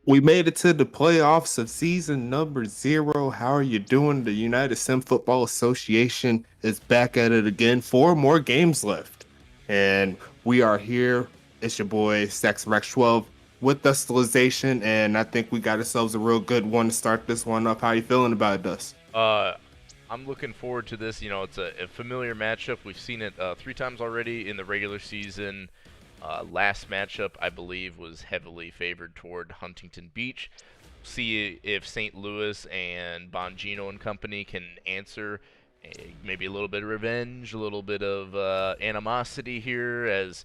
We made it to the playoffs of season number 0. How are you doing? The United Sim Football Association is back at it again. 4 more games left. And we are here. It's your boy, Saxon Rex 12, with Dustalization. And I think we got ourselves a real good one to start this one up. How you feeling about it, Dust? I'm looking forward to this. You know, it's a familiar matchup. We've seen it 3 times already in the regular season. Last matchup, I believe, was heavily favored toward Huntington Beach. See if St. Louis and Bongino and company can answer maybe a little bit of revenge, a little bit of animosity here as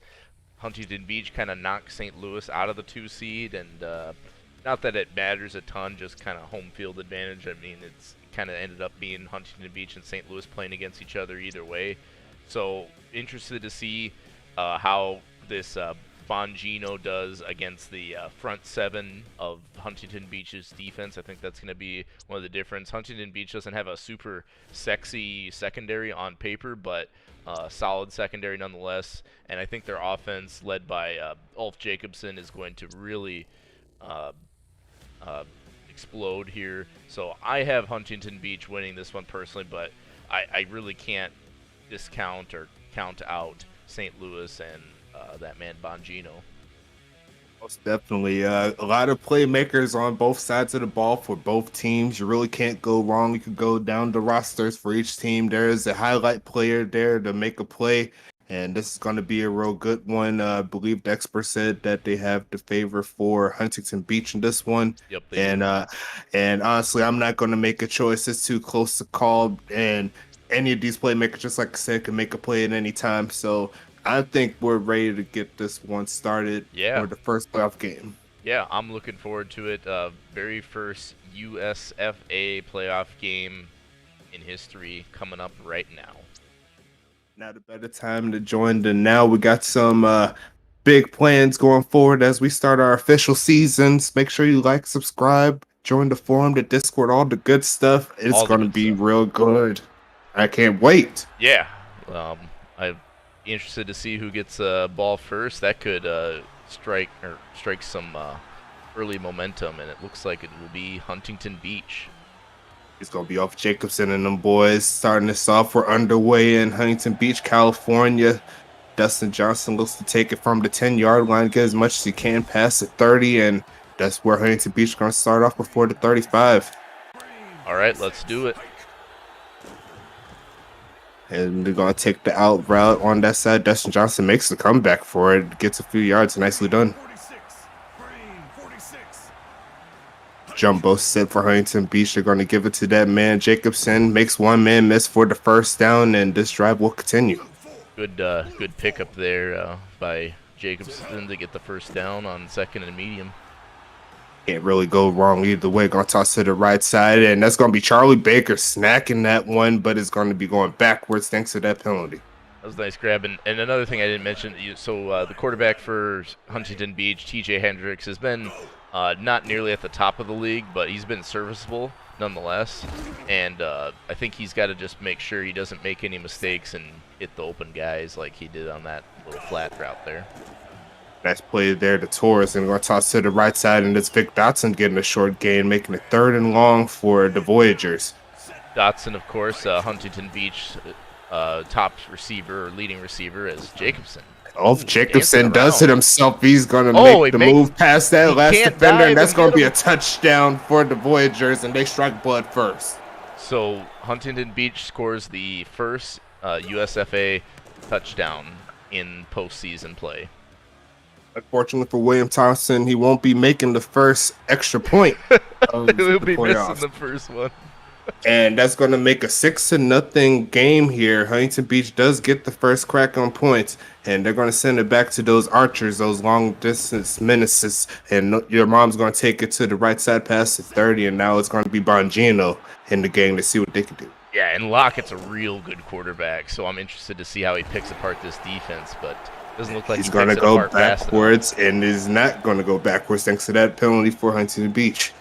Huntington Beach kind of knocked St. Louis out of the 2 seed. And not that it matters a ton, just kind of home field advantage. I mean, it's kind of ended up being Huntington Beach and St. Louis playing against each other either way. So interested to see how this Bongino does against the front 7 of Huntington Beach's defense. I think that's going to be one of the difference. Huntington Beach doesn't have a super sexy secondary on paper, but solid secondary nonetheless. And I think their offense, led by Ulf Jacobson, is going to really uh, explode here. So I have Huntington Beach winning this one personally, but I really can't discount or count out St. Louis and that man Bongino. Most definitely. A lot of playmakers on both sides of the ball for both teams. You really can't go wrong. You could go down the rosters for each team. There is a highlight player there to make a play, and this is going to be a real good one. I believe the expert said that they have the favor for Huntington Beach in this one. Yep, they And do. and honestly, I'm not going to make a choice. It's too close to call, and any of these playmakers, just like I said, can make a play at any time. So I think we're ready to get this one started Yeah, for the first playoff game. yeah, I'm looking forward to it. Very first USFA playoff game in history coming up right now. Not a better time to join than now. We got some big plans going forward as we start our official seasons. Make sure you like, subscribe, join the forum, the Discord, all the good stuff. It's All the going to good be stuff. real good. I can't wait. Yeah, I'm interested to see who gets ball first. That could strike some early momentum, and it looks like it will be Huntington Beach. It's going to be off Jacobson and them boys. Starting this off, we're underway in Huntington Beach, California. Dustin Johnson looks to take it from the 10-yard line, get as much as he can past the 30, and that's where Huntington Beach is going to start off before the 35. All right, let's do it. And they're going to take the out route on that side. Dustin Johnson makes the comeback for it, gets a few yards, nicely done. Jumbo set for Huntington Beach. They're going to give it to that man, Jacobson. Makes one man miss for the first down, and this drive will continue. Good pickup there by Jacobson to get the first down on second and medium. Can't really go wrong either way. Going to toss to the right side, and that's going to be Charlie Baker snacking that one, but it's going to be going backwards thanks to that penalty. That was a nice grab. And another thing I didn't mention, so the quarterback for Huntington Beach, TJ Hendricks, has been not nearly at the top of the league, but he's been serviceable nonetheless. And I think he's got to just make sure he doesn't make any mistakes and hit the open guys like he did on that little flat route there. Nice play there to Torres, and we're going to toss to the right side, and it's Vic Dotson getting a short gain, making it 3rd and long for the Voyagers. Dotson, of course, Huntington Beach top receiver or leading receiver is Jacobson. Oh, Jacobson does it himself. He's going to make the move past that last defender, and that's going to be a touchdown for the Voyagers, and they strike blood first. So Huntington Beach scores the first USFA touchdown in postseason play. Unfortunately for William Thompson, he won't be making the first extra point. He'll be missing the first one. And that's going to make a 6-0 game here. Huntington Beach does get the first crack on points, and they're going to send it back to those archers, those long-distance menaces. And your mom's going to take it to the right side past the 30, and now it's going to be Bongino in the game to see what they can do. Yeah, and Lockett's a real good quarterback, so I'm interested to see how he picks apart this defense, but doesn't look like he's going to go backwards, and is not going to go backwards thanks to that penalty for Huntington Beach.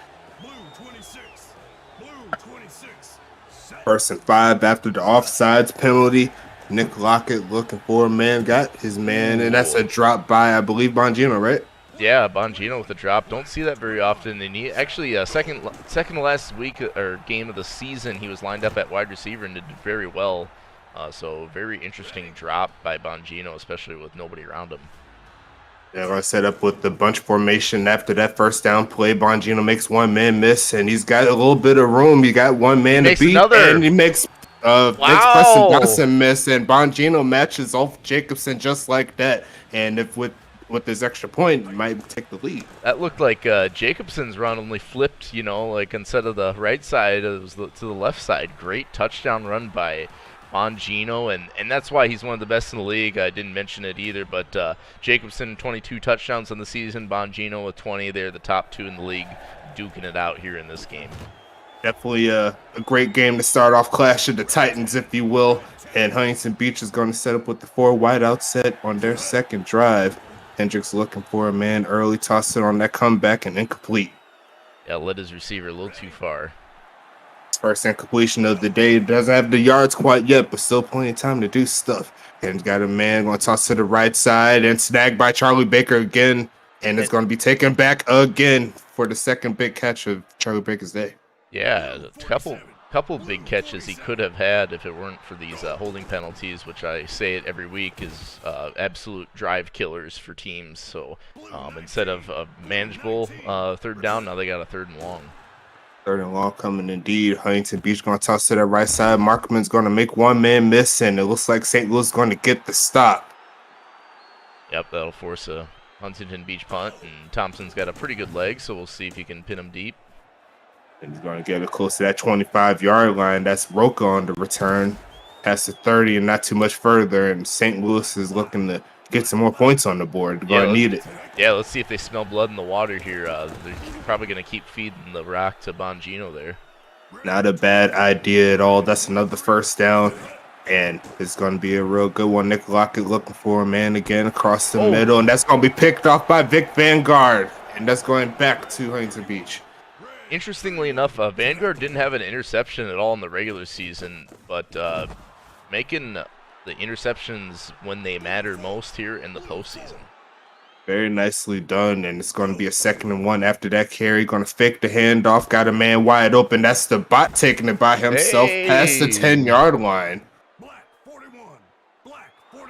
1st and 5 after the offsides penalty. Nick Lockett looking for a man, got his man, and that's a drop by, I believe, Bongino, right? Yeah, Bongino with a drop. Don't see that very often. And he actually second to last week or game of the season, he was lined up at wide receiver and did very well. So very interesting drop by Bongino, especially with nobody around him. They're going to set up with the bunch formation after that first down play. Bongino makes one man miss, and he's got a little bit of room. He got one man to beat, and he makes Preston Johnson miss, and Bongino matches off Jacobson just like that. And if with this extra point, he might take the lead. That looked like Jacobson's run only flipped, like instead of the right side, it was to the left side. Great touchdown run by Bongino, and that's why he's one of the best in the league. I didn't mention it either, but Jacobson 22 touchdowns on the season, Bongino with 20. They're the top two in the league, duking it out here in this game. Definitely a great game to start off Clash of the Titans, if you will. And Huntington Beach is going to set up with the 4 wideout set on their second drive. Hendricks looking for a man early, tossed it on that comeback and incomplete. Yeah, led his receiver a little too far. First incompletion of the day. Doesn't have the yards quite yet, but still plenty of time to do stuff. And got a man going to toss to the right side and snagged by Charlie Baker again. And it's going to be taken back again for the second big catch of Charlie Baker's day. Yeah, a couple big catches he could have had if it weren't for these holding penalties, which I say it every week is absolute drive killers for teams. So instead of a manageable third down, now they got a 3rd and long. 3rd and long coming indeed. Huntington Beach going to toss to that right side. Markman's going to make one man miss, and it looks like St. Louis is going to get the stop. Yep, that'll force a Huntington Beach punt, and Thompson's got a pretty good leg, so we'll see if he can pin him deep. And he's going to get it close to that 25-yard line. That's Roca on the return. Past the 30 and not too much further, and St. Louis is looking to get some more points on the board. They're going to need it. Yeah, let's see if they smell blood in the water here. They're probably going to keep feeding the rock to Bongino there. Not a bad idea at all. That's another first down, and it's going to be a real good one. Nick Lockett looking for a man again across the middle, and that's going to be picked off by Vic Vanguard, and that's going back to Huntington Beach. Interestingly enough, Vanguard didn't have an interception at all in the regular season, but making the interceptions when they matter most here in the postseason. Very nicely done, and it's going to be a 2nd and 1 after that carry. Going to fake the handoff, got a man wide open. That's the bot taking it by himself past the 10-yard line.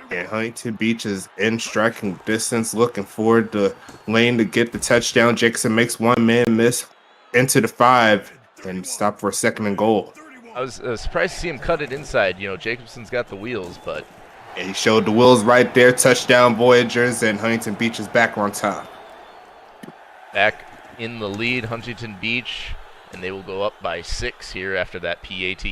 And Huntington Beach is in striking distance, looking forward to lane to get the touchdown. Jackson makes one man miss into the 5 and stop for a 2nd and goal. I was surprised to see him cut it inside. Jacobson's got the wheels, but yeah, he showed the wheels right there. Touchdown Voyagers, and Huntington Beach is back on top. Back in the lead, Huntington Beach, and they will go up by 6 here after that PAT.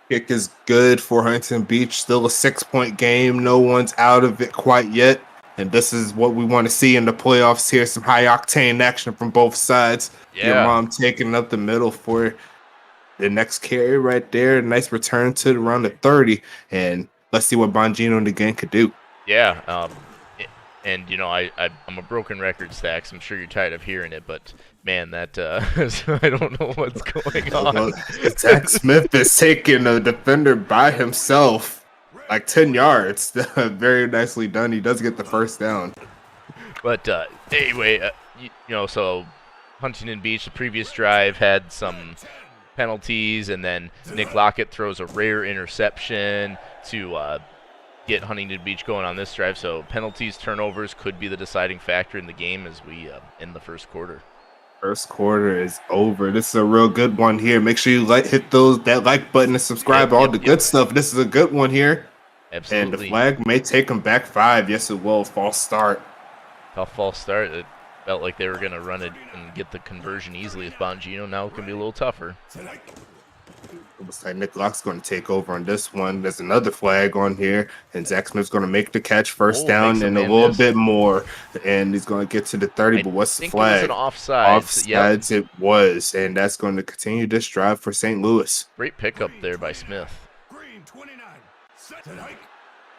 Kick is good for Huntington Beach. Still a 6-point game. No one's out of it quite yet. And this is what we want to see in the playoffs here. Some high-octane action from both sides. Yeah. Your mom taking up the middle for the next carry right there. Nice return to around the 30. And let's see what Bongino and the gang could do. Yeah. And, I'm a broken record, Stacks. I'm sure you're tired of hearing it. But, man, that I don't know what's going on. Well, Zach Smith is taking a defender by himself. Like 10 yards. Very nicely done. He does get the first down. But anyway, so Huntington Beach, the previous drive, had some penalties, and then Nick Lockett throws a rare interception to get Huntington Beach going on this drive. So penalties, turnovers could be the deciding factor in the game as we end the first quarter. First quarter is over. This is a real good one here. Make sure you hit that like button and subscribe. Good stuff. This is a good one here. Absolutely. And the flag may take them back 5. Yes, it will. False start. Tough false start. It felt like they were going to run it and get the conversion easily with Bongino. Now it can be a little tougher. It looks like Nick Lock's going to take over on this one. There's another flag on here, and Zach Smith's going to make the catch, first down, and a little bit more, and he's going to get to the 30. But what's the flag? It was an offside. Offsides, yep. It was, and that's going to continue this drive for St. Louis. Great pickup there by Smith.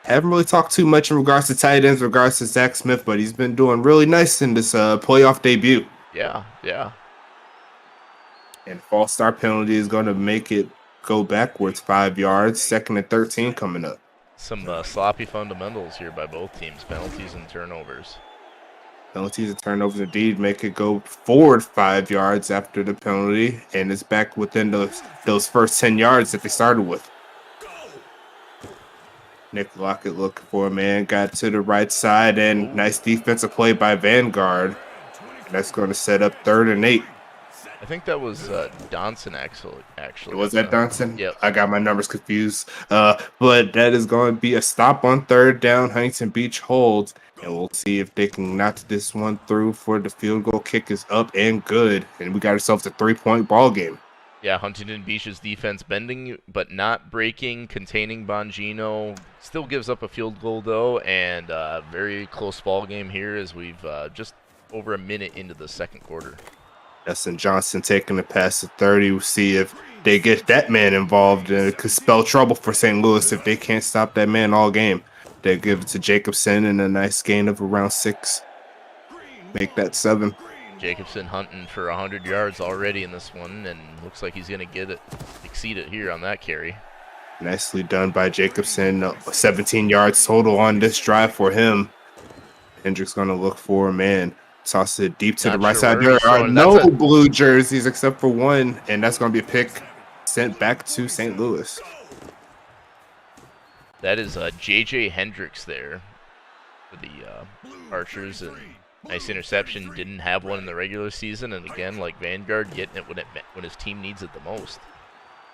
Haven't really talked too much in regards to tight ends, in regards to Zach Smith, but he's been doing really nice in this playoff debut. Yeah. And false start penalty is going to make it go backwards 5 yards. 2nd and 13 coming up. Some sloppy fundamentals here by both teams, penalties and turnovers. Penalties and turnovers indeed make it go forward 5 yards after the penalty, and it's back within those first 10 yards that they started with. Nick Lockett looking for a man, got to the right side, and nice defensive play by Vanguard. And that's going to set up 3rd and 8. I think that was Donson actually. Was that Johnson? Yep. I got my numbers confused. But that is going to be a stop on 3rd down. Huntington Beach holds, and we'll see if they can knock this one through for the field goal. Kick is up and good, and we got ourselves a 3-point ball game. Yeah, Huntington Beach's defense bending but not breaking, containing Bongino. Still gives up a field goal though, and very close ball game here as we've just over a minute into the second quarter. Justin Johnson taking the pass to 30. We'll see if they get that man involved, and it could spell trouble for St. Louis if they can't stop that man all game. They give it to Jacobson and a nice gain of around 6. Make that 7. Jacobson hunting for 100 yards already in this one, and looks like he's going to exceed it here on that carry. Nicely done by Jacobson. 17 yards total on this drive for him. Hendrick's going to look for a man. Toss it deep to the right side. There are no blue jerseys except for one, and that's going to be a pick sent back to St. Louis. That is J.J. Hendricks there for the Archers, and nice interception. Didn't have one in the regular season, and again, like Vanguard, getting it when his team needs it the most.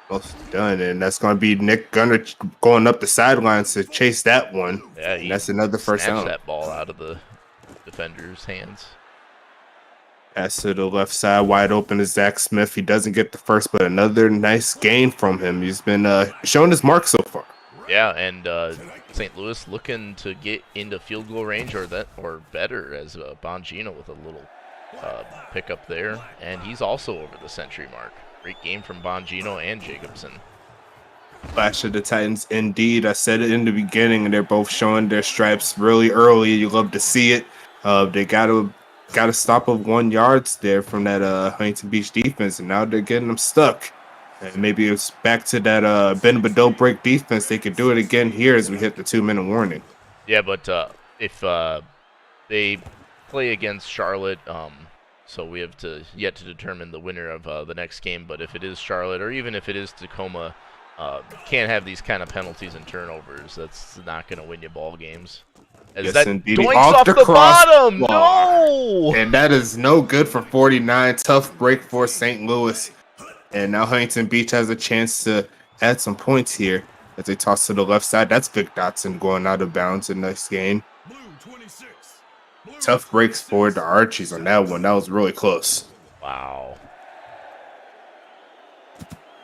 Both done, and that's going to be Nick Gunner going up the sidelines to chase that one. Yeah, and that's another first down. That ball out of the defender's hands. Pass to the left side, wide open to Zach Smith. He doesn't get the first, but another nice gain from him. He's been showing his mark so far. Yeah, and St. Louis looking to get into field goal range or better as Bongino with a little pickup there, and he's also over the century mark. Great game from Bongino and Jacobson. Flash of the Titans, indeed. I said it in the beginning, and they're both showing their stripes really early. You love to see it. They got a stop of 1 yard there from that Huntington Beach defense, and now they're getting them stuck. And maybe it's back to that bend but don't break defense. They could do it again here as we hit the 2-minute warning. Yeah, but if they play against Charlotte, so we have yet to determine the winner of the next game. But if it is Charlotte, or even if it is Tacoma, can't have these kind of penalties and turnovers. That's not going to win you ball games. As yes, that indeed. doinks off the bottom. No! And that is no good for 49. Tough break for St. Louis. And now Huntington Beach has a chance to add some points here as they toss to the left side. That's Vic Dotson going out of bounds in this game. Tough breaks for the Archies on that one. That was really close. Wow.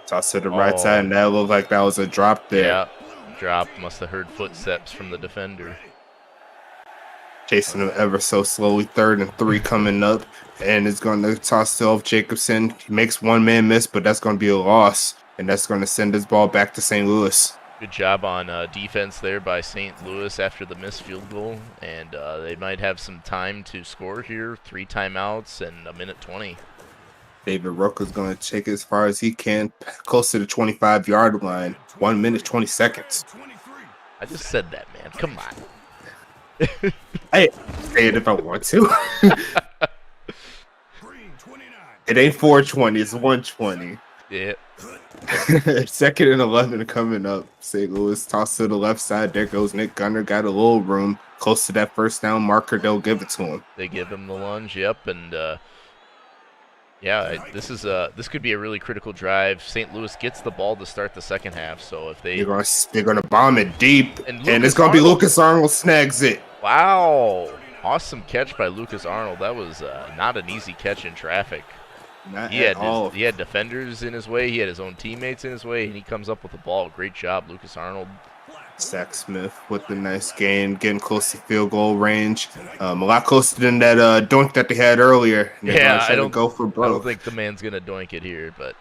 Toss to the right side, and that looked like that was a drop there. Yeah, drop. Must have heard footsteps from the defender. Chasing him ever so slowly. 3rd and 3 coming up, and it's going to toss to Jacobson. He makes one man miss, but that's going to be a loss, and that's going to send this ball back to St. Louis. Good job on defense there by St. Louis after the missed field goal, and they might have some time to score here. 3 timeouts and a minute 20. David Roka's going to take it as far as he can, close to the 25-yard line. 1 minute, 20 seconds. I just said that, man. Come on. I say it if I want to. It ain't 420, it's 120. Yeah. 2nd and 11 coming up. St. Louis toss to the left side. There goes Nick Gunner. Got a little room close to that first down marker. They'll give it to him. They give him the lunge. Yep. And yeah, this could be a really critical drive. St. Louis gets the ball to start the second half. So if they're gonna bomb it deep, and it's gonna be Lucas Arnold snags it. Wow. Awesome catch by Lucas Arnold. That was not an easy catch in traffic. He had defenders in his way. He had his own teammates in his way, and he comes up with the ball. Great job, Lucas Arnold. Zach Smith with the nice gain, getting close to field goal range. A lot closer than that doink that they had earlier. Yeah, I don't think the man's going to doink it here, but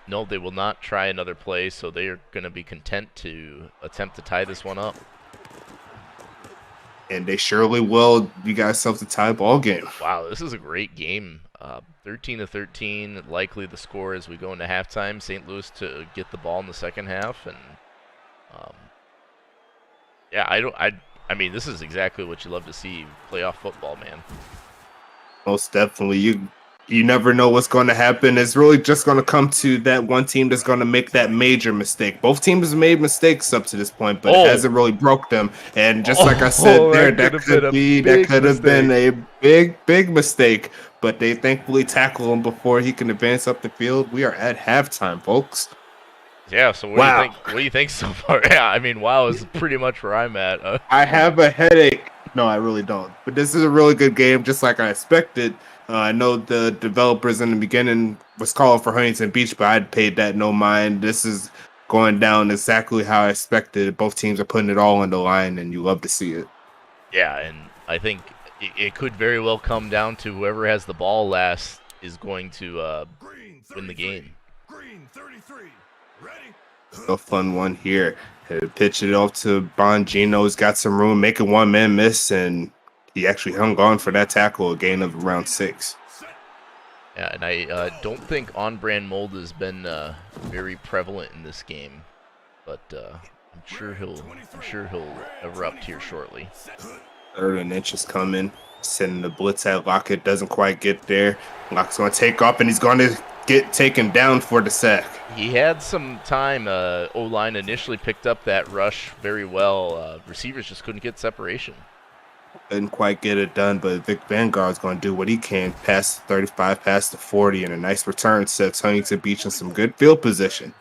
no, they will not try another play, so they are going to be content to attempt to tie this one up. And they surely will. You got yourself a tie ball game. Wow, this is a great game. 13-13, likely the score as we go into halftime. St. Louis to get the ball in the second half, and yeah, I mean, this is exactly what you love to see, playoff football, man. Most definitely. You never know what's going to happen. It's really just going to come to that one team that's going to make that major mistake. Both teams have made mistakes up to this point, but it Oh, hasn't really broke them. And just like I said oh, there, that could have been a that big could have been mistake. a big mistake. But they thankfully tackle him before he can advance up the field. We are at halftime, folks. Yeah, so what do you Wow. think? What do you think so far? Yeah, I mean, wow is pretty much where I'm at. I have a headache. No, I really don't. But this is a really good game, just like I expected. I know the developers in the beginning was calling for Huntington Beach, but I paid that no mind. This is going down exactly how I expected. Both teams are putting it all on the line, and you love to see it. Yeah, and I think it could very well come down to whoever has the ball last is going to win the game. A fun one here. Pitch it off to Bongino's got some room, making one man miss, and he actually hung on for that tackle, a gain of around 6. Yeah, and I don't think on-brand mold has been very prevalent in this game, but I'm sure he'll erupt here shortly. 3rd and inch is coming. Sending the blitz at Lockett, doesn't quite get there. Lockett's going to take off, and he's going to get taken down for the sack. He had some time. O-line initially picked up that rush very well. Receivers just couldn't get separation. Didn't quite get it done, but Vic Vanguard's going to do what he can. Pass the 35, pass the 40, and a nice return sets Huntington Beach in some good field position.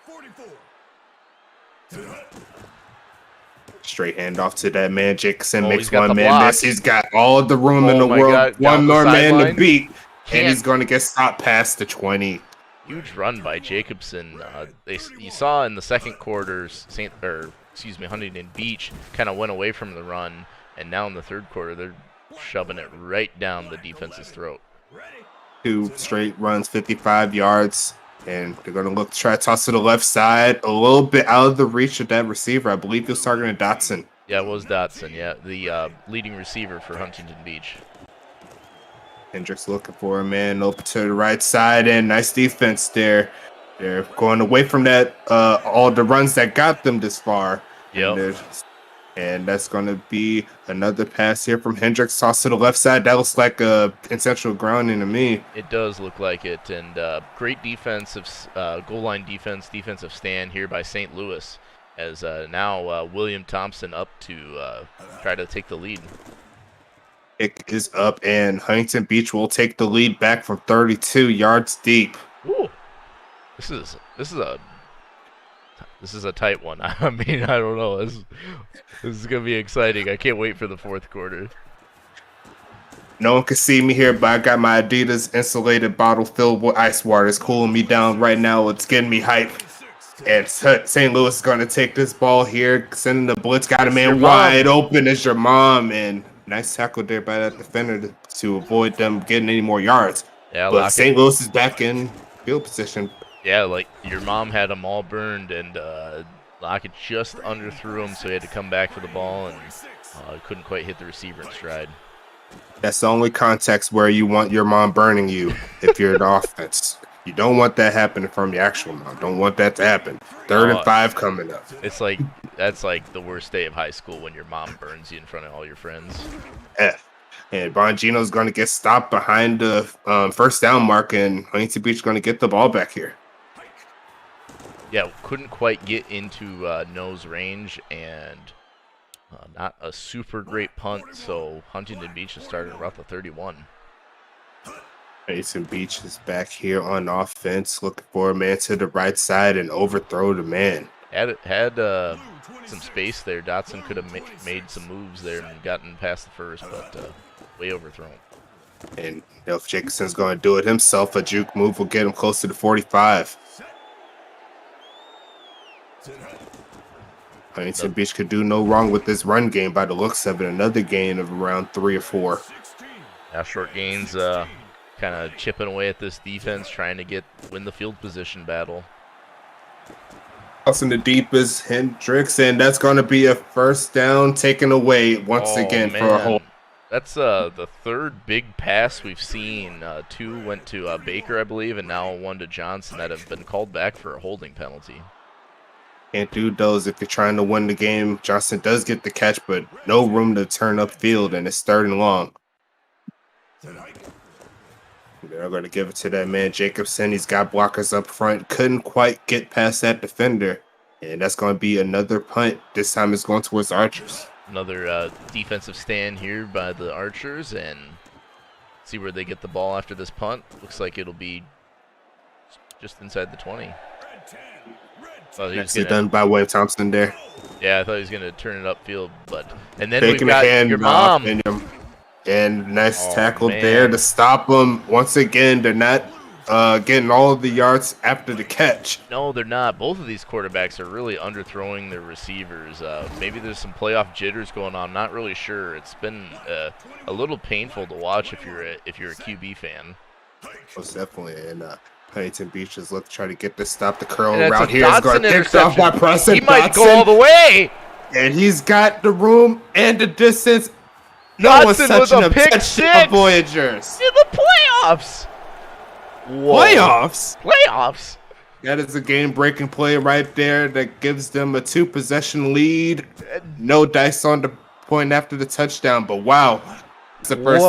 Straight handoff to that man. Jacobson makes one man miss. He's got all the room in the world. God. One more man to beat, and he's going to get stopped past the 20. Huge run by Jacobson. You saw in the second quarter, Huntington Beach kind of went away from the run, and now in the third quarter, they're shoving it right down the defense's throat. 2 straight runs, 55 yards. And they're going to look to try to toss to the left side, a little bit out of the reach of that receiver. I believe he was targeting Dotson. Yeah, it was Dotson, yeah, the leading receiver for Huntington Beach. Hendricks looking for a man open to the right side, and nice defense there. They're going away from that, all the runs that got them this far. Yep. And that's going to be another pass here from Hendricks. Toss to the left side. That looks like a intentional grounding to me. It does look like it. And great defensive goal line defensive stand here by St. Louis. As now William Thompson up to try to take the lead. Kick is up, and Huntington Beach will take the lead back from 32 yards deep. Ooh. This is a tight one. I mean, I don't know. This is going to be exciting. I can't wait for the fourth quarter. No one can see me here, but I got my Adidas insulated bottle filled with ice water. It's cooling me down right now. It's getting me hype. And St. Louis is going to take this ball here, sending the blitz. Got a man wide open as your mom. And nice tackle there by that defender to avoid them getting any more yards. Yeah, but St. Louis is back in field position. Yeah, like your mom had them all burned, and Lockett just underthrew him, so he had to come back for the ball, and couldn't quite hit the receiver in stride. That's the only context where you want your mom burning you if you're an offense. You don't want that happening from your actual mom. Don't want that to happen. 3rd and 5 coming up. It's like that's like the worst day of high school when your mom burns you in front of all your friends. Yeah. And Bongino's going to get stopped behind the first down mark, and Huntington Beach is going to get the ball back here. Yeah, couldn't quite get into nose range, and not a super great punt, so Huntington Beach is starting around the 31. Huntington Beach is back here on offense, looking for a man to the right side and overthrow the man. Had some space there. Dotson could have made some moves there and gotten past the first, but way overthrown. And if Jacobson's going to do it himself, a juke move will get him close to the 45. Huntington Beach could do no wrong with this run game by the looks of it. Another gain of around 3 or 4. Yeah, short gains, kind of chipping away at this defense, trying to win the field position battle. Crossing the deep is Hendricks, and that's going to be a first down taken away once again for a hold. That's the third big pass we've seen. 2 went to Baker, I believe, and now 1 to Johnson that have been called back for a holding penalty. Can't do those if you're trying to win the game. Johnson does get the catch, but no room to turn upfield, and it's 3rd and long. They're going to give it to that man, Jacobson. He's got blockers up front. Couldn't quite get past that defender. And that's going to be another punt. This time it's going towards the Archers. Another defensive stand here by the Archers, and see where they get the ball after this punt. Looks like it'll be just inside the 20. Nicely done by Wayne Thompson there. Yeah, I thought he was going to turn it upfield, but and then Taking we've got a hand your mom. And nice tackle there to stop them. Once again, they're not getting all of the yards after the catch. No, they're not. Both of these quarterbacks are really underthrowing their receivers. Maybe there's some playoff jitters going on. Not really sure. It's been a little painful to watch if you're a QB fan. Most definitely. And Huntington Beach is looking to try to get this stop. The curl And around here is going to get off by Preston. He might go all the way. And he's got the room and the distance. No one's Dotson with touching a him. pick Touchdown, six. Voyagers. In the playoffs. Whoa. Playoffs. That is a game-breaking play right there that gives them a 2-possession lead. No dice on the point after the touchdown, but wow. It's the first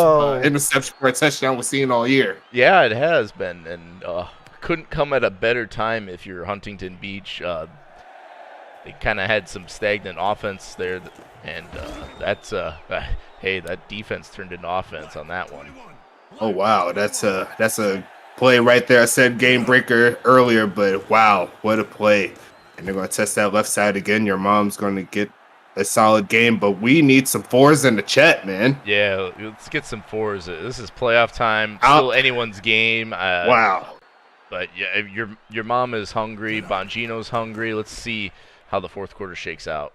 interception for a touchdown we've seen all year. Yeah, it has been, and couldn't come at a better time if you're Huntington Beach. They kind of had some stagnant offense there, and that's hey, that defense turned into offense on that one. Oh wow, that's a play right there. I said game breaker earlier, but wow, what a play! And they're going to test that left side again. Your mom's going to get a solid game, but we need some 4s in the chat, man. Yeah, let's get some 4s. This is playoff time. Still anyone's game. Wow. But yeah, your mom is hungry. Bongino's hungry. Let's see how the fourth quarter shakes out.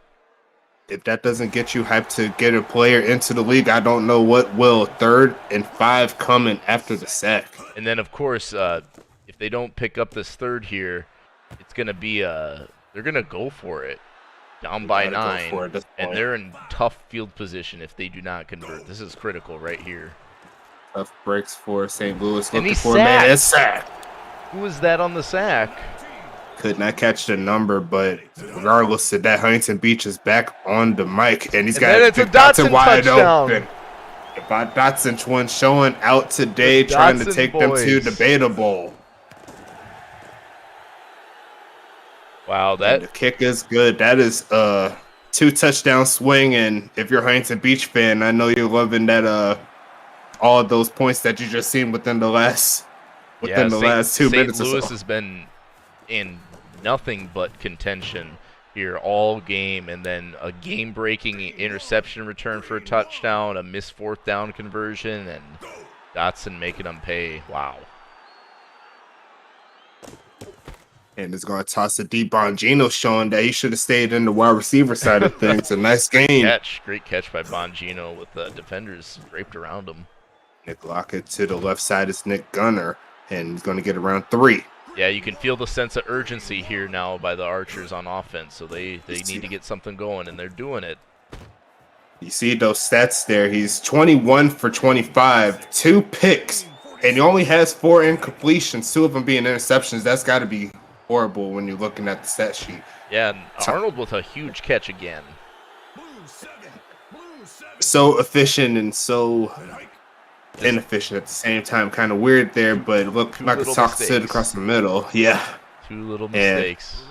If that doesn't get you hyped to get a player into the league, I don't know what will. 3rd and 5 coming after the sack. And then, of course, if they don't pick up this 3rd here, it's going to be they're going to go for it. Down by 9, and they're in tough field position if they do not convert. This is critical right here. Tough breaks for St. Louis. And looking for a man. Sack. Who was that on the sack? Could not catch the number, but regardless of that, Huntington Beach is back on the mic, and he's got it's a Dotson wide touchdown. open. Dotson twin showing out today, trying to take them to the Beta Bowl. Wow, the kick is good. That is a 2-touchdown swing, and if you're a Huntington Beach fan, I know you're loving that all of those points that you just seen within the last 2 minutes. St. Louis has been in nothing but contention here all game, and then a game-breaking interception return for a touchdown, a missed 4th down conversion, and Dotson making them pay. Wow. And it's going to toss a deep Bongino, showing that he should have stayed in the wide receiver side of things. A nice game. Great catch by Bongino with the defenders draped around him. Nick Lockett to the left side is Nick Gunner, and he's going to get around 3. Yeah, you can feel the sense of urgency here now by the Archers on offense, so they need to get something going, and they're doing it. You see those stats there. He's 21 for 25, 2 picks, and he only has 4 incompletions, 2 of them being interceptions. That's got to be horrible when you're looking at the stat sheet. Yeah, and Arnold with a huge catch again. So efficient and so inefficient at the same time. Kind of weird there, but look like a sock sit across the middle. Yeah. 2 little mistakes. And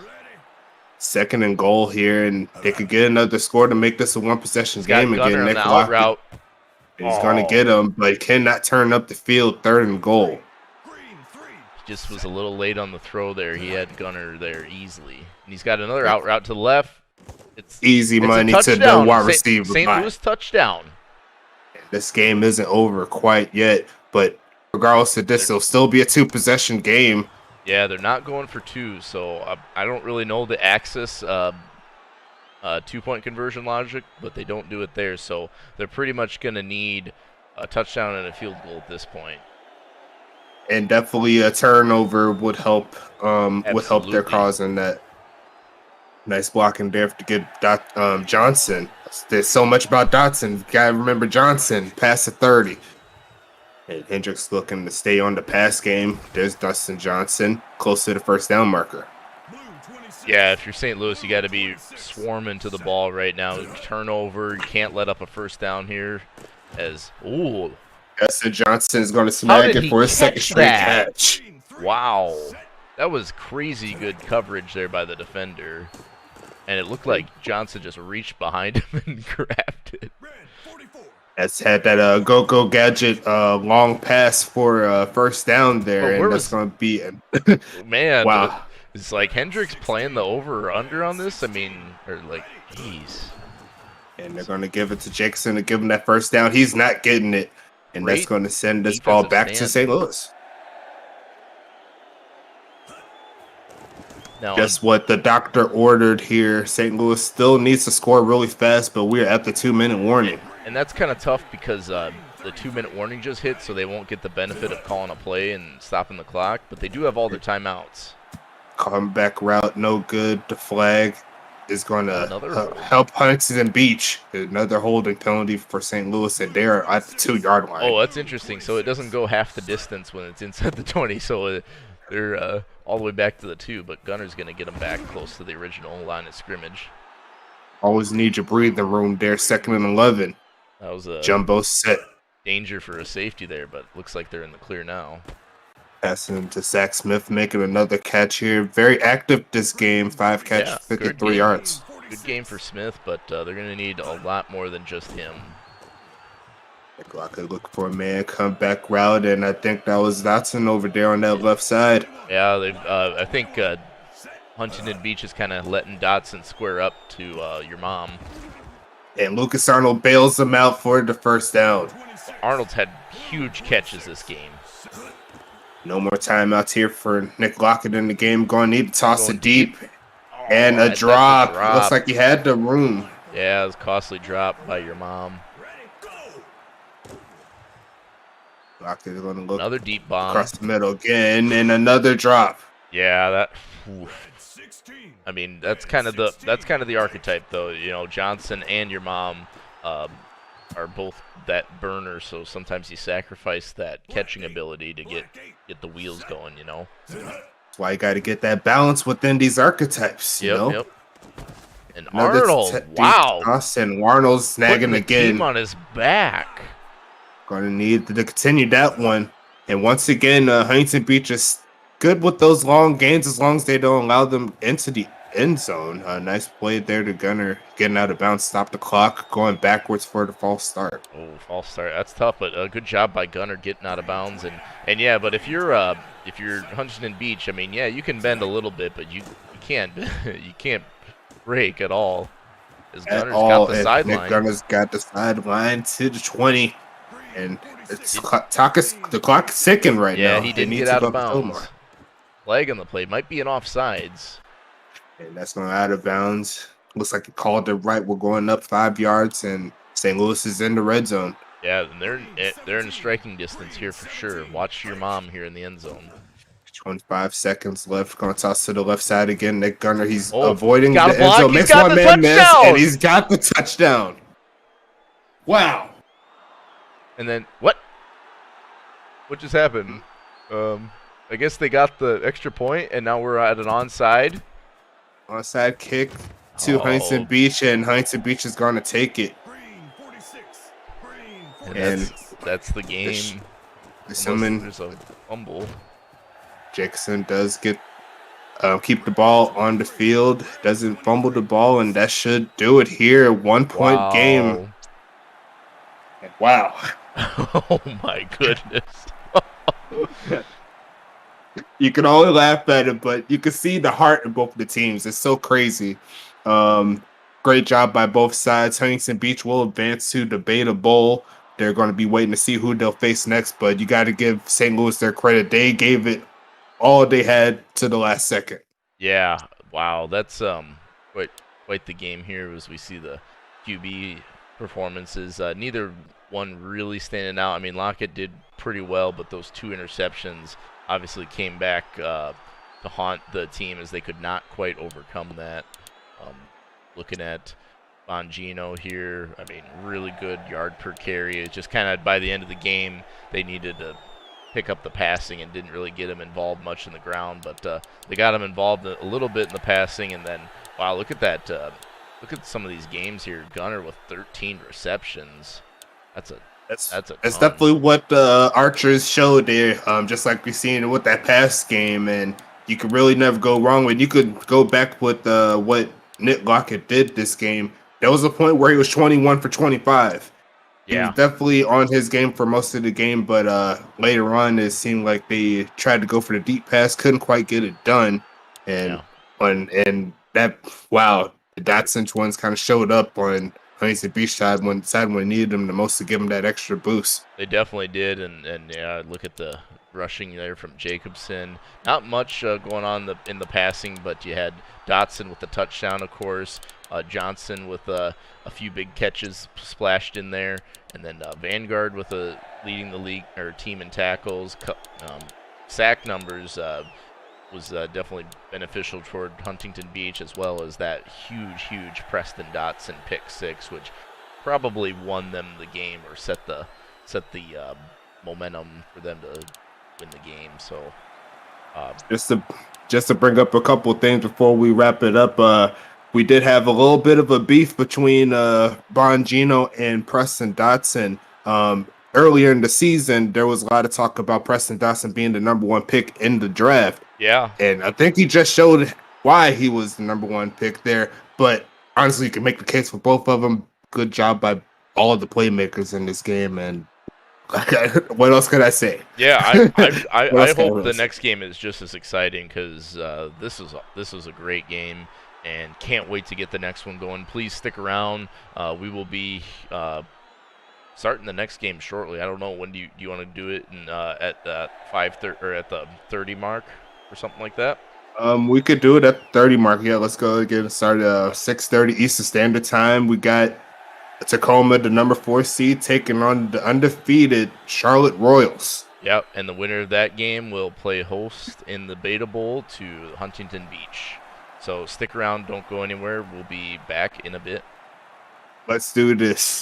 2nd and goal here, and they could get another score to make this a 1-possession game again. Nick Lockett. He's going to get him, but cannot turn up the field. 3rd and goal. Just was a little late on the throw there. He had Gunner there easily. And he's got another out route to the left. It's easy money to the wide receiver. St. Louis touchdown. This game isn't over quite yet, but regardless of this, it'll still be a 2-possession game. Yeah, they're not going for 2, so I don't really know the Axis 2-point conversion logic, but they don't do it there, so they're pretty much going to need a touchdown and a field goal at this point. And definitely a turnover would help their cause in that. Nice blocking there to get Johnson. There's so much about Dotson. You gotta remember Johnson, pass to 30. And Hendricks looking to stay on the pass game. There's Dustin Johnson, close to the 1st down marker. Yeah, if you're St. Louis, you got to be swarming to the ball right now. Turnover, you can't let up a first down here. Ooh, Justin Johnson is going to how snag did it he for his second catch straight that? catch. Wow, that was crazy good coverage there by the defender. And it looked like Johnson just reached behind him and grabbed it. That's had that go gadget long pass for first down there, But and that's going to be man, wow. it's like Hendricks playing the over or under on this. I mean, or like, jeez. And they're going to give it to Jackson to give him that first down. He's not getting it, and that's going to send this ball back to St. Louis. Now, just what the doctor ordered here. St. Louis still needs to score really fast, but we're at the 2-minute warning. And that's kind of tough because the 2-minute warning just hit, so they won't get the benefit of calling a play and stopping the clock. But they do have all their timeouts. Comeback route, no good. The flag is going to help Huntington Beach. Another holding penalty for St. Louis, and they're at the 2-yard line. Oh, that's interesting. So it doesn't go half the distance when it's inside the 20. So they're all the way back to the 2, but Gunner's going to get them back close to the original line of scrimmage. Always need your breathing room there. 2nd and 11. That was a jumbo set. Danger for a safety there, but looks like they're in the clear now. Passing to Zach Smith, making another catch here. Very active this game. 5 catches, 53 yards. Good game for Smith, but they're going to need a lot more than just him. I could look for a man comeback route, and I think that was Dotson over there on that left side. Yeah, I think Huntington Beach is kind of letting Dotson square up to your mom. And Lucas Arnold bails them out for the first down. Arnold's had huge catches this game. No more timeouts here for Nick Lockett in the game. Going to need to toss it deep. And a drop. Looks like he had the room. Yeah, it was a costly drop by your mom. Lockett is going to look another deep bomb across the middle again, and another drop. Yeah, that. Oof. I mean, that's kind of the archetype, though. You know, Johnson and your mom are both that burner, so sometimes you sacrifice that catching ability to get the wheels going. You know. That's why you got to get that balance within these archetypes. You know. Yep. And Arnold, wow. And Arnold's snagging again. Team on his back. Going to need to continue that one. And once again, Huntington Beach is good with those long gains as long as they don't allow them into the end zone. Nice play there to Gunner, getting out of bounds, stop the clock, going backwards for the false start. Oh, false start. That's tough, but a good job by Gunner getting out of bounds. And yeah, but if you're Huntington Beach, I mean, yeah, you can bend a little bit, but you can't you can't break at all. As Gunner's got the sideline. Gunner's got the sideline to the 20. And the clock is ticking right now. Yeah, he didn't get out of bounds. Flag on the play. Might be an offsides. And that's going out of bounds. Looks like he called it right. We're going up 5 yards, and St. Louis is in the red zone. Yeah, and they're in striking distance here for sure. Watch your mom here in the end zone. 25 seconds left. Going to toss to the left side again. Nick Gunner, he's avoiding the end zone. Makes one man miss, and he's got the touchdown. Wow. And then what just happened? I guess they got the extra point, and now we're at an onside. Onside kick to Huntington Beach, and Huntington Beach is going to take it. And that's the game. There's a fumble. Jackson does get keep the ball on the field, doesn't fumble the ball, and that should do it here. 1 point game. Wow. Oh my goodness. You can only laugh at it, but you can see the heart in both of the teams. It's so crazy. Great job by both sides. Huntington Beach will advance to the Beta Bowl. They're going to be waiting to see who they'll face next, but you got to give St. Louis their credit. They gave it all they had to the last second. Yeah. Wow. That's quite the game here as we see the QB performances. Neither one really standing out. I mean, Lockett did pretty well, but those 2 interceptions obviously came back to haunt the team as they could not quite overcome that. Looking at Bongino here, I mean, really good yard per carry. It's just kind of by the end of the game, they needed to pick up the passing and didn't really get him involved much in the ground. But they got him involved a little bit in the passing, and then wow, look at that! Look at some of these games here. Gunner with 13 receptions. That's a That's ton. definitely what the Archers showed there. Just like we seen with that pass game, and you could really never go wrong with. You could go back with what Nick Lockett did this game. There was a point where he was 21 for 25. He was Yeah, definitely on his game for most of the game, but later on it seemed like they tried to go for the deep pass, couldn't quite get it done, and yeah. and that wow, the Dotson ones kind of showed up on Huntington Beach side when needed them the most to give him that extra boost. They definitely did, and yeah, look at the rushing there from Jacobson. Not much going on in the passing, but you had Dotson with the touchdown, of course. Johnson with a few big catches splashed in there, and then Vanguard with leading the league or team in tackles. Sack numbers was definitely beneficial toward Huntington Beach, as well as that huge Preston Dotson pick six, which probably won them the game or set the momentum for them to win the game. So Just to bring up a couple of things before we wrap it up, we did have a little bit of a beef between Bongino and Preston Dotson. Earlier in the season, there was a lot of talk about Preston Dotson being the number one pick in the draft. yeah, And I think he just showed why he was the number one pick there. But honestly, you can make the case for both of them. Good job by all of the playmakers in this game. And what else could I say? yeah. What I else can I hope really the say? next game is just as exciting because this is a great game and can't wait to get the next one going. Please stick around. We will be starting the next game shortly. I don't know when do you want to do it at the 5:30 or at the 30 mark or something like that. We could do it at the 30 mark. Yeah, let's go get it started. 6:30 Eastern Standard Time. We got Tacoma, the number 4 seed, taking on the undefeated Charlotte Royals. Yep, and the winner of that game will play host in the Beta Bowl to Huntington Beach. So stick around, don't go anywhere. We'll be back in a bit. Let's do this.